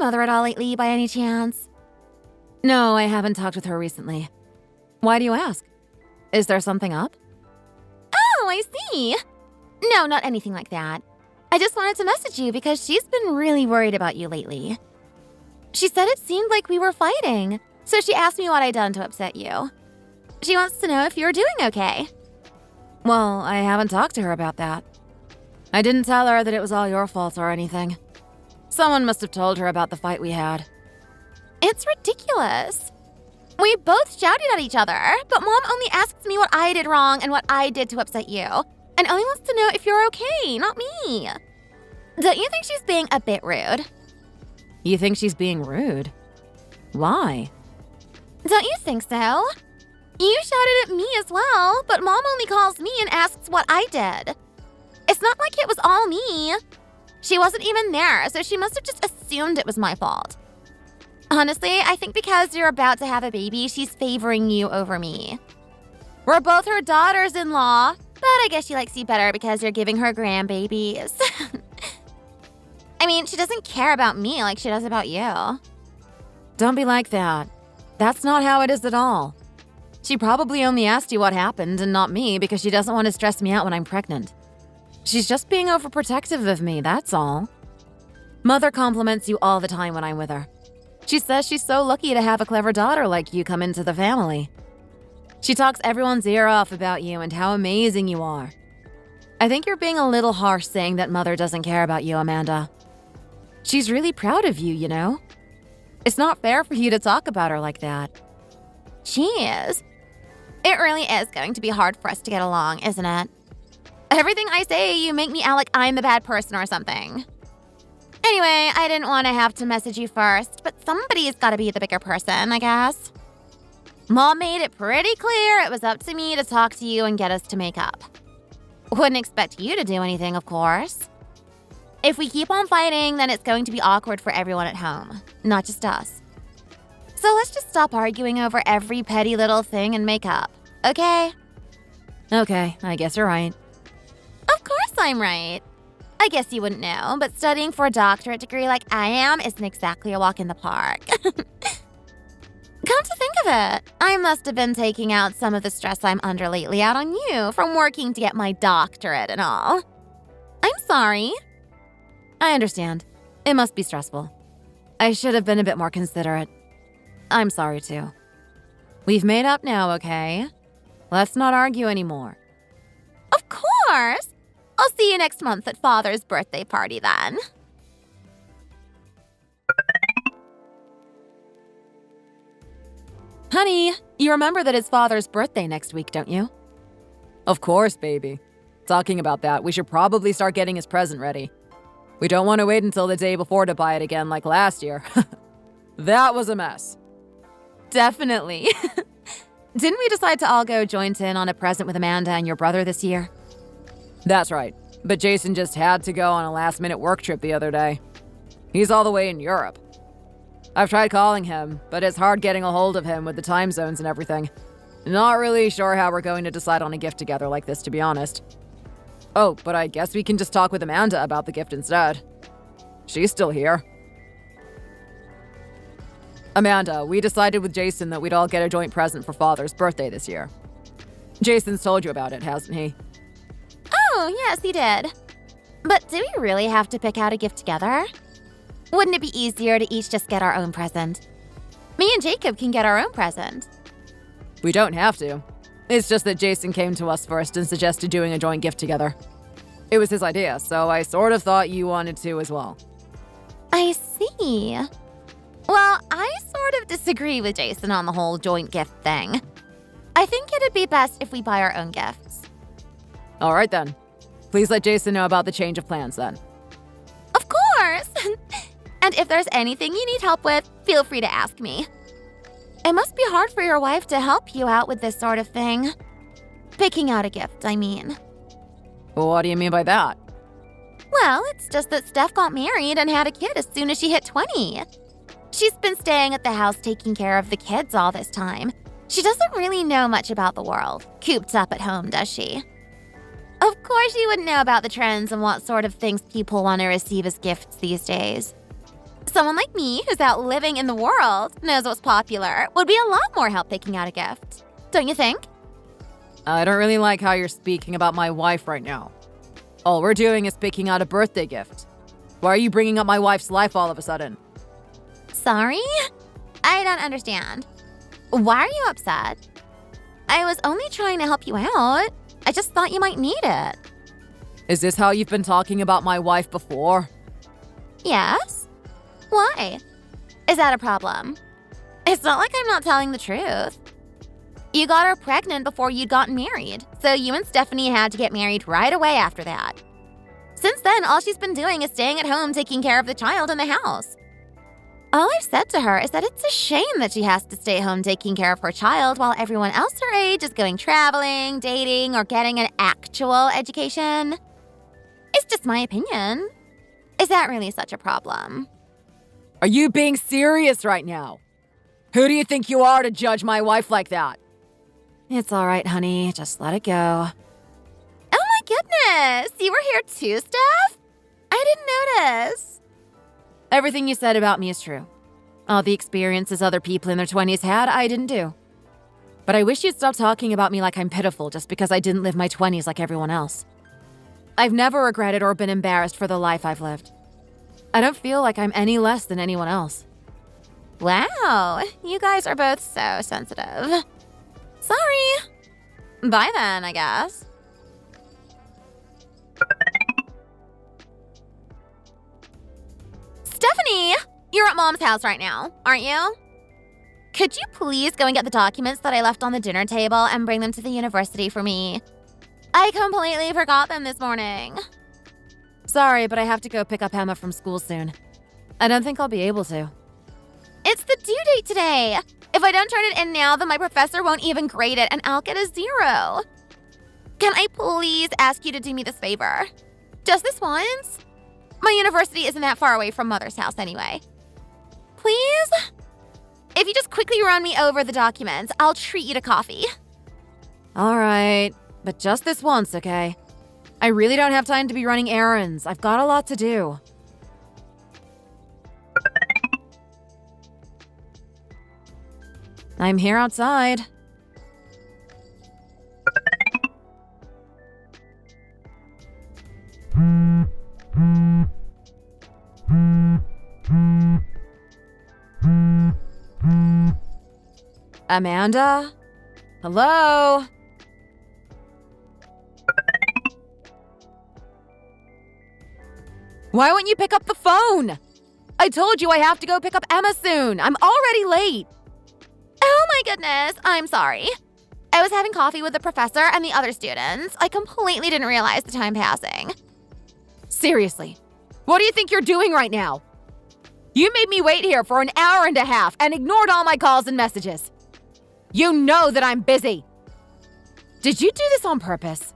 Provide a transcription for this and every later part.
mother at all lately, by any chance? No, I haven't talked with her recently. Why do you ask? Is there something up? Oh, I see. No, not anything like that. I just wanted to message you because she's been really worried about you lately. She said it seemed like we were fighting, so she asked me what I'd done to upset you. She wants to know if you're doing okay. Well, I haven't talked to her about that. I didn't tell her that it was all your fault or anything. Someone must have told her about the fight we had. It's ridiculous. We both shouted at each other, but Mom only asks me what I did wrong and what I did to upset you, and only wants to know if you're okay, not me. Don't you think she's being a bit rude? You think she's being rude? Why? Don't you think so? You shouted at me as well, but Mom only calls me and asks what I did. It's not like it was all me. She wasn't even there, so she must have just assumed it was my fault. Honestly, I think because you're about to have a baby, she's favoring you over me. We're both her daughters-in-law, but I guess she likes you better because you're giving her grandbabies. I mean, she doesn't care about me like she does about you. Don't be like that. That's not how it is at all. She probably only asked you what happened and not me because she doesn't want to stress me out when I'm pregnant. She's just being overprotective of me, that's all. Mother compliments you all the time when I'm with her. She says she's so lucky to have a clever daughter like you come into the family. She talks everyone's ear off about you and how amazing you are. I think you're being a little harsh saying that Mother doesn't care about you, Amanda. She's really proud of you, you know? It's not fair for you to talk about her like that. Jeez. It really is going to be hard for us to get along, isn't it? Everything I say, you make me out like I'm the bad person or something. Anyway, I didn't want to have to message you first, but somebody's got to be the bigger person, I guess. Mom made it pretty clear it was up to me to talk to you and get us to make up. Wouldn't expect you to do anything, of course. If we keep on fighting, then it's going to be awkward for everyone at home, not just us. So let's just stop arguing over every petty little thing and make up, okay? Okay, I guess you're right. Of course I'm right. I guess you wouldn't know, but studying for a doctorate degree like I am isn't exactly a walk in the park. Come to think of it, I must have been taking out some of the stress I'm under lately out on you from working to get my doctorate and all. I'm sorry. I understand. It must be stressful. I should have been a bit more considerate. I'm sorry too. We've made up now, okay? Let's not argue anymore. Of course! I'll see you next month at Father's birthday party then. Honey, you remember that it's Father's birthday next week, don't you? Of course, baby. Talking about that, we should probably start getting his present ready. We don't want to wait until the day before to buy it again like last year. That was a mess. Definitely. Didn't we decide to all go joint in on a present with Amanda and your brother this year? That's right, but Jason just had to go on a last-minute work trip the other day. He's all the way in Europe. I've tried calling him, but it's hard getting a hold of him with the time zones and everything. Not really sure how we're going to decide on a gift together like this, to be honest. Oh, but I guess we can just talk with Amanda about the gift instead. She's still here. Amanda, we decided with Jason that we'd all get a joint present for Father's birthday this year. Jason's told you about it, hasn't he? Oh, yes, he did. But do we really have to pick out a gift together? Wouldn't it be easier to each just get our own present? Me and Jacob can get our own present. We don't have to. It's just that Jason came to us first and suggested doing a joint gift together. It was his idea, so I sort of thought you wanted to as well. I see. Well, I sort of disagree with Jason on the whole joint gift thing. I think it'd be best if we buy our own gifts. All right, then. Please let Jason know about the change of plans, then. Of course! And if there's anything you need help with, feel free to ask me. It must be hard for your wife to help you out with this sort of thing. Picking out a gift, I mean. What do you mean by that? Well, it's just that Steph got married and had a kid as soon as she hit 20. She's been staying at the house taking care of the kids all this time. She doesn't really know much about the world, cooped up at home, does she? Of course you wouldn't know about the trends and what sort of things people want to receive as gifts these days. Someone like me, who's out living in the world, knows what's popular, would be a lot more help picking out a gift. Don't you think? I don't really like how you're speaking about my wife right now. All we're doing is picking out a birthday gift. Why are you bringing up my wife's life all of a sudden? Sorry? I don't understand. Why are you upset? I was only trying to help you out. I just thought you might need it. Is this how you've been talking about my wife before? Yes? Why? Is that a problem? It's not like I'm not telling the truth. You got her pregnant before you'd gotten married, so you and Stephanie had to get married right away after that. Since then, all she's been doing is staying at home taking care of the child in the house. All I've said to her is that it's a shame that she has to stay home taking care of her child while everyone else her age is going traveling, dating, or getting an actual education. It's just my opinion. Is that really such a problem? Are you being serious right now? Who do you think you are to judge my wife like that? It's all right, honey. Just let it go. Oh my goodness! You were here too, Steph? I didn't notice. Everything you said about me is true. All the experiences other people in their 20s had, I didn't do. But I wish you'd stop talking about me like I'm pitiful just because I didn't live my 20s like everyone else. I've never regretted or been embarrassed for the life I've lived. I don't feel like I'm any less than anyone else. Wow, you guys are both so sensitive. Sorry. Bye then, I guess. Stephanie, you're at Mom's house right now, aren't you? Could you please go and get the documents that I left on the dinner table and bring them to the university for me? I completely forgot them this morning. Sorry, but I have to go pick up Emma from school soon. I don't think I'll be able to. It's the due date today. If I don't turn it in now, then my professor won't even grade it and I'll get a 0. Can I please ask you to do me this favor? Just this once? My university isn't that far away from Mother's house anyway. Please? If you just quickly run me over the documents, I'll treat you to coffee. All right, but just this once, okay? I really don't have time to be running errands. I've got a lot to do. I'm here outside. Amanda? Hello? Why won't you pick up the phone? I told you I have to go pick up Emma soon. I'm already late. Oh my goodness, I'm sorry. I was having coffee with the professor and the other students. I completely didn't realize the time passing. Seriously, what do you think you're doing right now? You made me wait here for an hour and a half and ignored all my calls and messages. You know that I'm busy. Did you do this on purpose?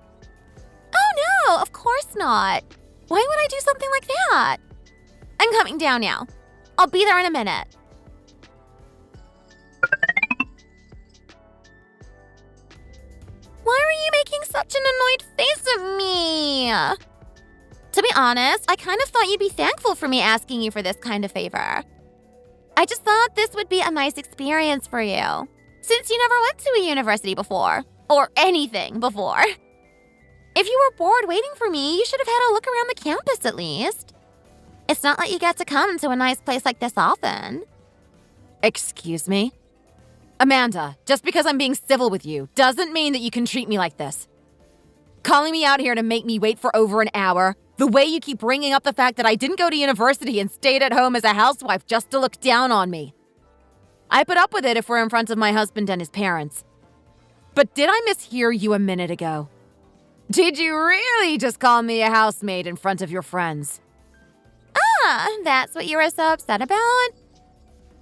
Oh no, of course not. Why would I do something like that? I'm coming down now. I'll be there in a minute. Why are you making such an annoyed face at me? To be honest, I kind of thought you'd be thankful for me asking you for this kind of favor. I just thought this would be a nice experience for you, since you never went to a university before, or anything before. If you were bored waiting for me, you should have had a look around the campus at least. It's not like you get to come to a nice place like this often. Excuse me? Amanda, just because I'm being civil with you doesn't mean that you can treat me like this. Calling me out here to make me wait for over an hour, the way you keep bringing up the fact that I didn't go to university and stayed at home as a housewife just to look down on me. I put up with it if we're in front of my husband and his parents. But did I mishear you a minute ago? Did you really just call me a housemaid in front of your friends? Ah, that's what you were so upset about?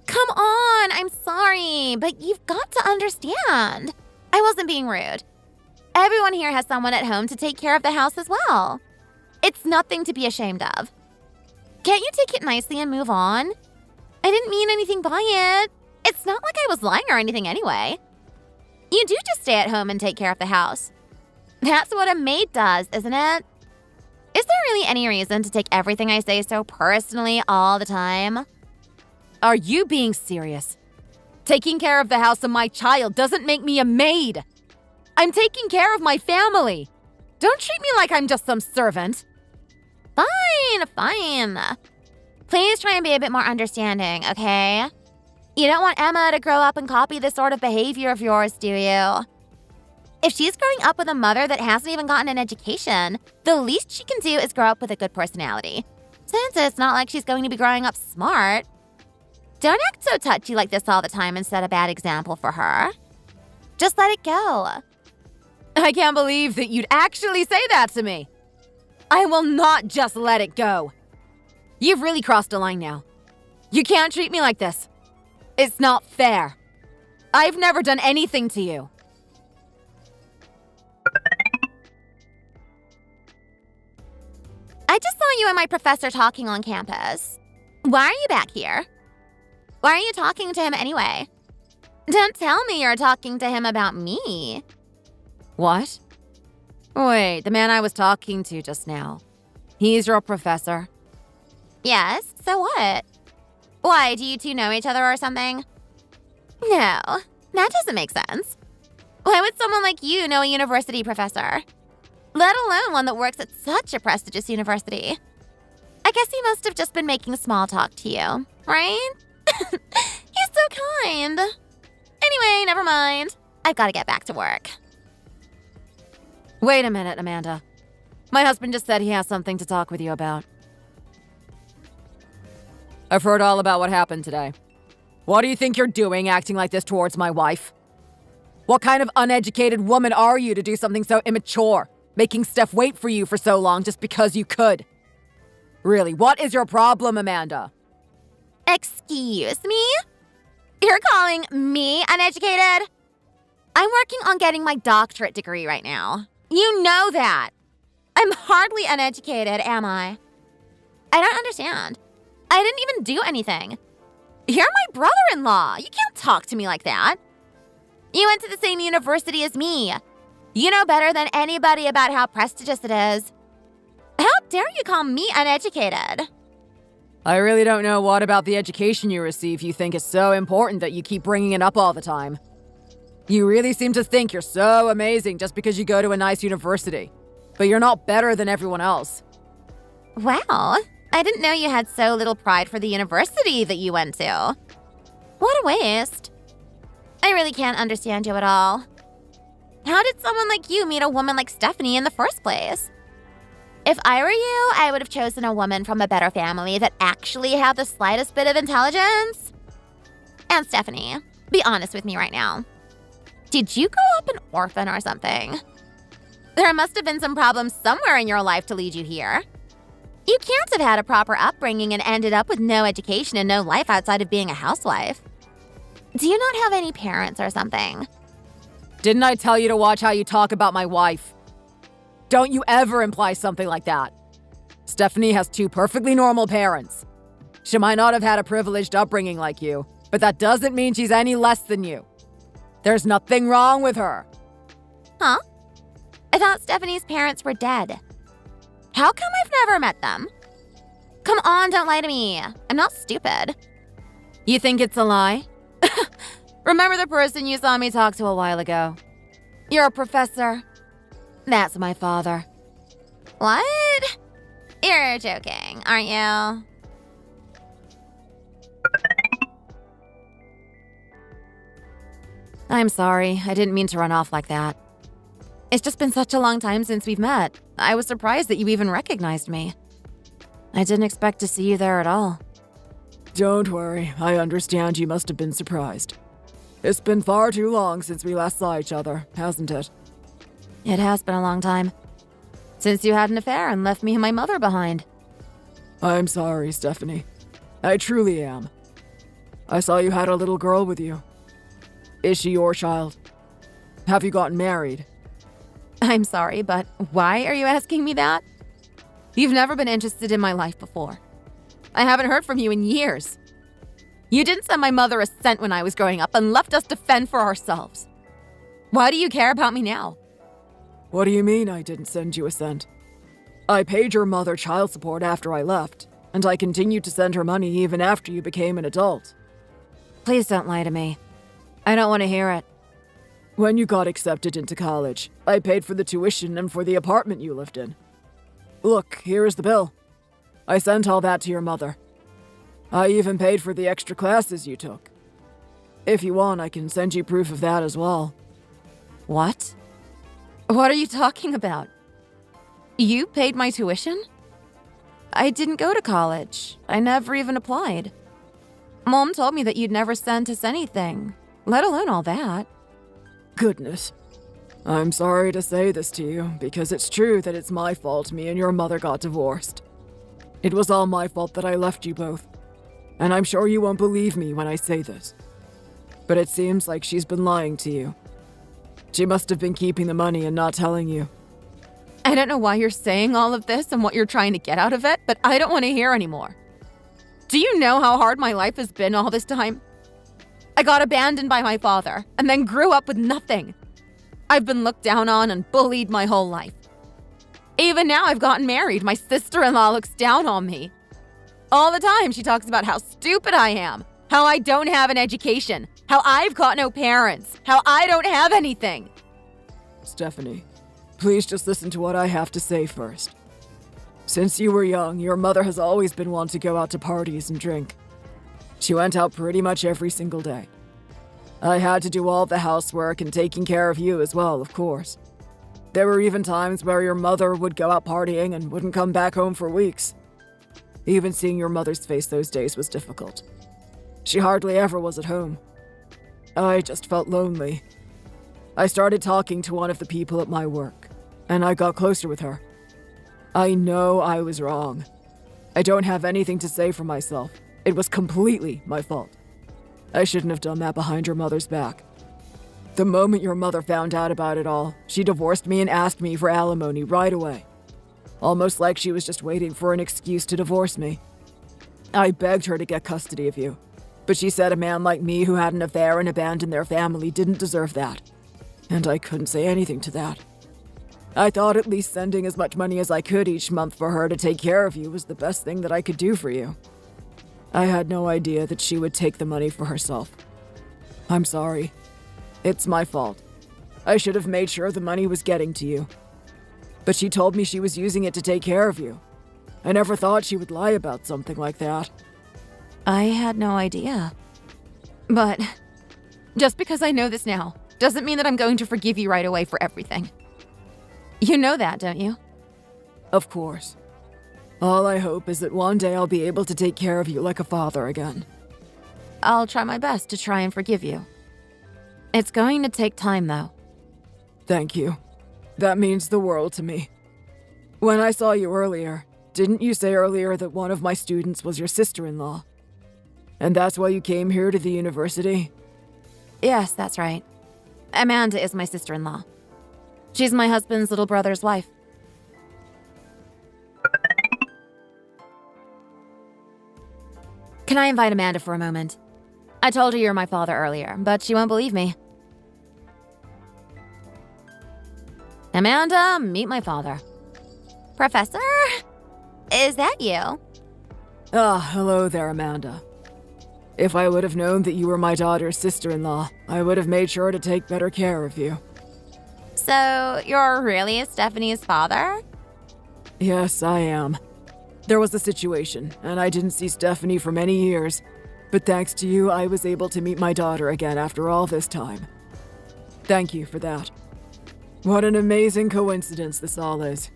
Come on, I'm sorry, but you've got to understand. I wasn't being rude. Everyone here has someone at home to take care of the house as well. It's nothing to be ashamed of. Can't you take it nicely and move on? I didn't mean anything by it. It's not like I was lying or anything anyway. You do just stay at home and take care of the house. That's what a maid does, isn't it? Is there really any reason to take everything I say so personally all the time? Are you being serious? Taking care of the house of my child doesn't make me a maid. I'm taking care of my family. Don't treat me like I'm just some servant. Fine. Please try and be a bit more understanding, okay? You don't want Emma to grow up and copy this sort of behavior of yours, do you? If she's growing up with a mother that hasn't even gotten an education, the least she can do is grow up with a good personality. Since it's not like she's going to be growing up smart. Don't act so touchy like this all the time and set a bad example for her. Just let it go. I can't believe that you'd actually say that to me. I will not just let it go. You've really crossed a line now. You can't treat me like this. It's not fair. I've never done anything to you. I just saw you and my professor talking on campus. Why are you back here? Why are you talking to him anyway? Don't tell me you're talking to him about me. What? Wait, the man I was talking to just now. He's your professor? Yes, so what? Why, do you two know each other or something? No, that doesn't make sense. Why would someone like you know a university professor? Let alone one that works at such a prestigious university. I guess he must have just been making small talk to you, right? He's so kind. Anyway, never mind. I've got to get back to work. Wait a minute, Amanda. My husband just said he has something to talk with you about. I've heard all about what happened today. What do you think you're doing acting like this towards my wife? What kind of uneducated woman are you to do something so immature, making Steph wait for you for so long just because you could? Really, what is your problem, Amanda? Excuse me? You're calling me uneducated? I'm working on getting my doctorate degree right now. You know that. I'm hardly uneducated, am I? I don't understand. I didn't even do anything. You're my brother-in-law. You can't talk to me like that. You went to the same university as me. You know better than anybody about how prestigious it is. How dare you call me uneducated? I really don't know what about the education you receive you think is so important that you keep bringing it up all the time. You really seem to think you're so amazing just because you go to a nice university. But you're not better than everyone else. Wow, I didn't know you had so little pride for the university that you went to. What a waste. I really can't understand you at all. How did someone like you meet a woman like Stephanie in the first place? If I were you, I would have chosen a woman from a better family that actually had the slightest bit of intelligence. And Stephanie, be honest with me right now. Did you grow up an orphan or something? There must have been some problems somewhere in your life to lead you here. You can't have had a proper upbringing and ended up with no education and no life outside of being a housewife. Do you not have any parents or something? Didn't I tell you to watch how you talk about my wife? Don't you ever imply something like that. Stephanie has two perfectly normal parents. She might not have had a privileged upbringing like you, but that doesn't mean she's any less than you. There's nothing wrong with her. Huh? I thought Stephanie's parents were dead. How come I've never met them? Come on, don't lie to me. I'm not stupid. You think it's a lie? Remember the person you saw me talk to a while ago? You're a professor. That's my father. What? You're joking, aren't you? I'm sorry. I didn't mean to run off like that. It's just been such a long time since we've met. I was surprised that you even recognized me. I didn't expect to see you there at all. Don't worry. I understand you must have been surprised. It's been far too long since we last saw each other, hasn't it? It has been a long time. Since you had an affair and left me and my mother behind. I'm sorry, Stephanie. I truly am. I saw you had a little girl with you. Is she your child? Have you gotten married? I'm sorry, but why are you asking me that? You've never been interested in my life before. I haven't heard from you in years. You didn't send my mother a cent when I was growing up and left us to fend for ourselves. Why do you care about me now? What do you mean I didn't send you a cent? I paid your mother child support after I left, and I continued to send her money even after you became an adult. Please don't lie to me. I don't want to hear it. When you got accepted into college, I paid for the tuition and for the apartment you lived in. Look, here is the bill. I sent all that to your mother. I even paid for the extra classes you took. If you want, I can send you proof of that as well. What? What are you talking about? You paid my tuition? I didn't go to college. I never even applied. Mom told me that you'd never sent us anything, let alone all that. Goodness. I'm sorry to say this to you, because it's true that it's my fault me and your mother got divorced. It was all my fault that I left you both. And I'm sure you won't believe me when I say this. But it seems like she's been lying to you. She must have been keeping the money and not telling you. I don't know why you're saying all of this and what you're trying to get out of it, but I don't want to hear anymore. Do you know how hard my life has been all this time? I got abandoned by my father and then grew up with nothing. I've been looked down on and bullied my whole life. Even now I've gotten married, my sister-in-law looks down on me. All the time she talks about how stupid I am, how I don't have an education, how I've got no parents, how I don't have anything. Stephanie, please just listen to what I have to say first. Since you were young, your mother has always been one to go out to parties and drink. She went out pretty much every single day. I had to do all the housework and taking care of you as well, of course. There were even times where your mother would go out partying and wouldn't come back home for weeks. Even seeing your mother's face those days was difficult. She hardly ever was at home. I just felt lonely. I started talking to one of the people at my work, and I got closer with her. I know I was wrong. I don't have anything to say for myself. It was completely my fault. I shouldn't have done that behind your mother's back. The moment your mother found out about it all, she divorced me and asked me for alimony right away. Almost like she was just waiting for an excuse to divorce me. I begged her to get custody of you, but she said a man like me who had an affair and abandoned their family didn't deserve that. And I couldn't say anything to that. I thought at least sending as much money as I could each month for her to take care of you was the best thing that I could do for you. I had no idea that she would take the money for herself. I'm sorry. It's my fault. I should have made sure the money was getting to you. But she told me she was using it to take care of you. I never thought she would lie about something like that. I had no idea. But just because I know this now doesn't mean that I'm going to forgive you right away for everything. You know that, don't you? Of course. All I hope is that one day I'll be able to take care of you like a father again. I'll try my best to try and forgive you. It's going to take time, though. Thank you. That means the world to me. When I saw you earlier, didn't you say earlier that one of my students was your sister-in-law? And that's why you came here to the university? Yes, that's right. Amanda is my sister-in-law. She's my husband's little brother's wife. Can I invite Amanda for a moment? I told her you're my father earlier, but she won't believe me. Amanda, meet my father. Professor? Is that you? Ah, hello there, Amanda. If I would have known that you were my daughter's sister-in-law, I would have made sure to take better care of you. So, you're really Stephanie's father? Yes, I am. There was a situation, and I didn't see Stephanie for many years. But thanks to you, I was able to meet my daughter again after all this time. Thank you for that. What an amazing coincidence this all is.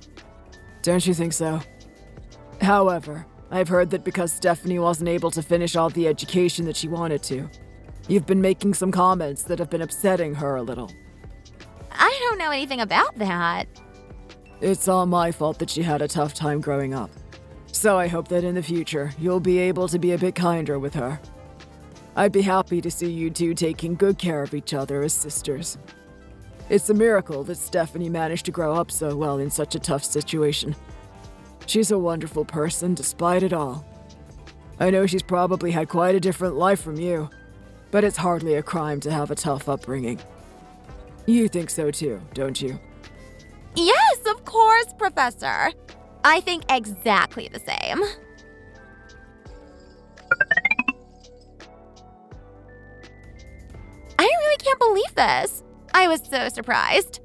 Don't you think so? However, I've heard that because Stephanie wasn't able to finish all the education that she wanted to, you've been making some comments that have been upsetting her a little. I don't know anything about that. It's all my fault that she had a tough time growing up. So I hope that in the future, you'll be able to be a bit kinder with her. I'd be happy to see you two taking good care of each other as sisters. It's a miracle that Stephanie managed to grow up so well in such a tough situation. She's a wonderful person despite it all. I know she's probably had quite a different life from you, but it's hardly a crime to have a tough upbringing. You think so too, don't you? Yes, of course, Professor. I think exactly the same. can't believe this. I was so surprised.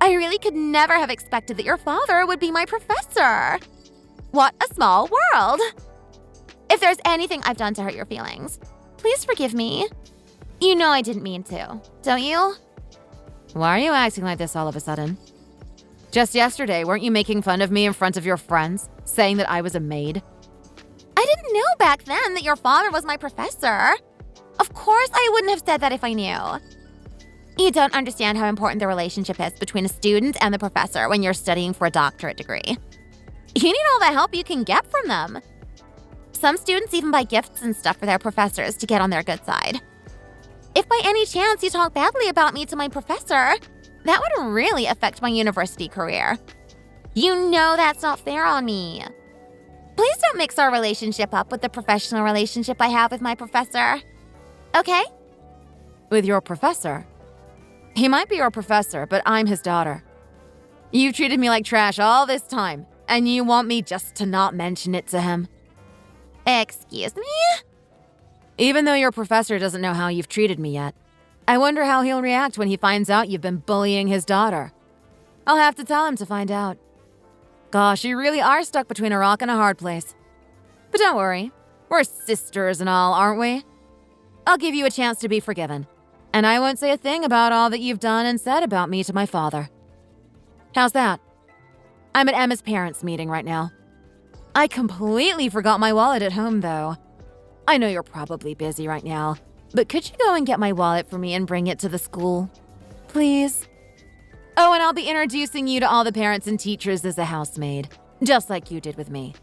I really could never have expected that your father would be my professor. What a small world. If there's anything I've done to hurt your feelings, please forgive me. You know I didn't mean to, don't you? Why are you acting like this all of a sudden? Just yesterday, weren't you making fun of me in front of your friends, saying that I was a maid? I didn't know back then that your father was my professor. Of course I wouldn't have said that if I knew. You don't understand how important the relationship is between a student and the professor when you're studying for a doctorate degree. You need all the help you can get from them. Some students even buy gifts and stuff for their professors to get on their good side. If by any chance you talk badly about me to my professor, that would really affect my university career. You know that's not fair on me. Please don't mix our relationship up with the professional relationship I have with my professor. Okay? With your professor? He might be your professor, but I'm his daughter. You've treated me like trash all this time, and you want me just to not mention it to him? Excuse me? Even though your professor doesn't know how you've treated me yet, I wonder how he'll react when he finds out you've been bullying his daughter. I'll have to tell him to find out. Gosh, you really are stuck between a rock and a hard place. But don't worry, we're sisters and all, aren't we? I'll give you a chance to be forgiven, and I won't say a thing about all that you've done and said about me to my father. How's that? I'm at Emma's parents' meeting right now. I completely forgot my wallet at home, though. I know you're probably busy right now, but could you go and get my wallet for me and bring it to the school? Please? Oh, and I'll be introducing you to all the parents and teachers as a housemaid, just like you did with me.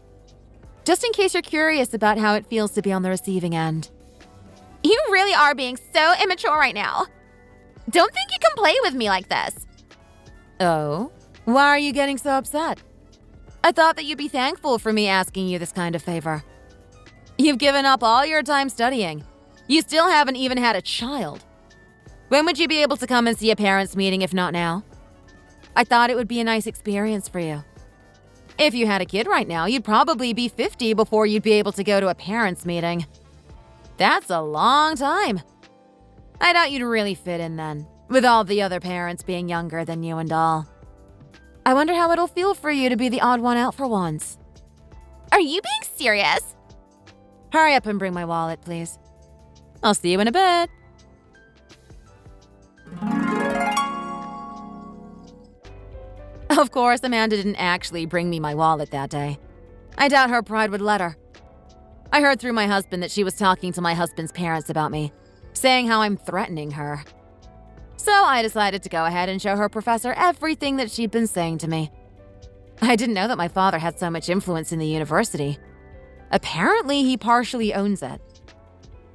Just in case you're curious about how it feels to be on the receiving end. You really are being so immature right now. Don't think you can play with me like this. Oh? Why are you getting so upset? I thought that you'd be thankful for me asking you this kind of favor. You've given up all your time studying. You still haven't even had a child. When would you be able to come and see a parents' meeting if not now? I thought it would be a nice experience for you. If you had a kid right now, you'd probably be 50 before you'd be able to go to a parents' meeting. That's a long time. I doubt you'd really fit in then, with all the other parents being younger than you and all. I wonder how it'll feel for you to be the odd one out for once. Are you being serious? Hurry up and bring my wallet, please. I'll see you in a bit. Of course, Amanda didn't actually bring me my wallet that day. I doubt her pride would let her. I heard through my husband that she was talking to my husband's parents about me, saying how I'm threatening her. So I decided to go ahead and show her professor everything that she'd been saying to me. I didn't know that my father had so much influence in the university. Apparently, he partially owns it.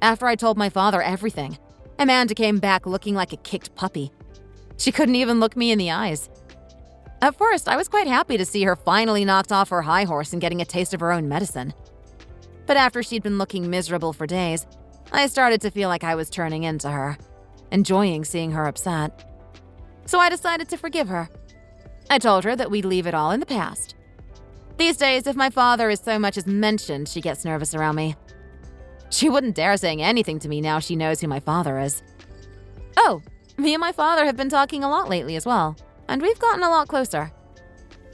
After I told my father everything, Amanda came back looking like a kicked puppy. She couldn't even look me in the eyes. At first, I was quite happy to see her finally knocked off her high horse and getting a taste of her own medicine. But after she'd been looking miserable for days, I started to feel like I was turning into her, enjoying seeing her upset. So I decided to forgive her. I told her that we'd leave it all in the past. These days, if my father is so much as mentioned, she gets nervous around me. She wouldn't dare saying anything to me now she knows who my father is. Oh, me and my father have been talking a lot lately as well, and we've gotten a lot closer.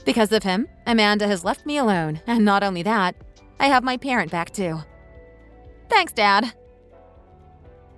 Because of him, Amanda has left me alone, and not only that, I have my parent back too. Thanks, Dad.